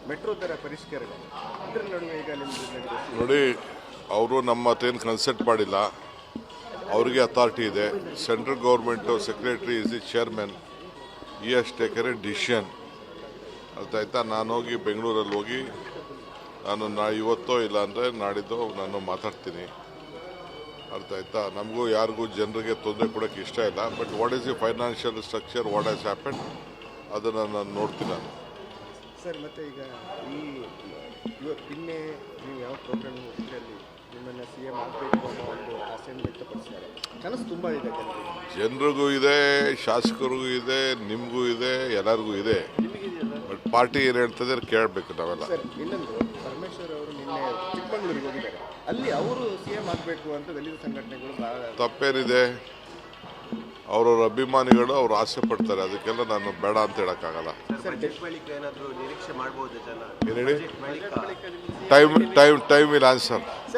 Metro ದರ ಪರಿಷ್ಕರಣೆ ಇದರ ನಡುವೆ ಈಗ ನಿಮ್ಮದು ನೋಡಿ, ಅವರು ನಮ್ಮ ಮತ್ತೇನು ಕನ್ಸಲ್ಟ್ ಮಾಡಿಲ್ಲ. ಅವರಿಗೆ ಅಥಾರಿಟಿ ಇದೆ. Central government secretary is the chairman. ಈ ಹ್ಯಾಸ್ ಟೇಕನ್ ಎ ಡಿಸಿಷನ್. ಅರ್ಥ ಆಯ್ತಾ? ನಾನು ಹೋಗಿ ಬೆಂಗಳೂರಲ್ಲಿ ಹೋಗಿ ನಾನು ಇವತ್ತೋ ಇಲ್ಲ ಅಂದರೆ ನಾಡಿದ್ದು ನಾನು ಮಾತಾಡ್ತೀನಿ. ಅರ್ಥ ಆಯ್ತಾ? ನಮಗೂ ಯಾರಿಗೂ ಜನರಿಗೆ ತೊಂದರೆ ಕೊಡೋಕ್ಕೆ ಇಷ್ಟ ಇಲ್ಲ. But what is the financial structure, what has happen, ಅದನ್ನು ನಾನು ನೋಡ್ತೀನಿ. ನಾನು ಸರ್ ಮತ್ತೆ ಈಗ ನಿನ್ನೆ ನೀವು ಯಾವ ಪ್ರೋಗ್ರಾಮ್ ಇದರಲ್ಲಿ ನಿಮ್ಮನ್ನು CM ಆಗಬೇಕು ಅನ್ನೋ ಒಂದು ಆಸೆಯನ್ನು ವ್ಯಕ್ತಪಡಿಸಿದ್ದಾರೆ. ಕನಸು ತುಂಬ ಇದೆ ಜನರಿಗೂ ಇದೆ, ಶಾಸಕರಿಗೂ ಇದೆ, ನಿಮಗೂ ಇದೆ, ಎಲ್ಲರಿಗೂ ಇದೆ. ಬಟ್ ಪಾರ್ಟಿ ಏನು ಹೇಳ್ತದೆ ಕೇಳಬೇಕು ನಾವೆಲ್ಲ. ಸರ್ ಇನ್ನೊಂದು, ಪರಮೇಶ್ವರ್ ಅವರು ನಿನ್ನೆ ಚಿಕ್ಕಮಗಳೂರಿಗೆ ಹೋಗಿದ್ದಾರೆ. ಅಲ್ಲಿ ಅವರು CM ಆಗಬೇಕು ಅಂತ ದಲಿತ ಸಂಘಟನೆಗಳು ತಪ್ಪೇನಿದೆ? ಅವರವ್ರ ಅಭಿಮಾನಿಗಳು ಅವ್ರು ಆಸೆ ಪಡ್ತಾರೆ. ಅದಕ್ಕೆಲ್ಲ ನಾನು ಬೇಡ ಅಂತ ಹೇಳೋಕ್ಕಾಗಲ್ಲ. ನಿರೀಕ್ಷೆ ಮಾಡಬಹುದು ಜನ. ಏನು ಹೇಳಿ? Time will answer.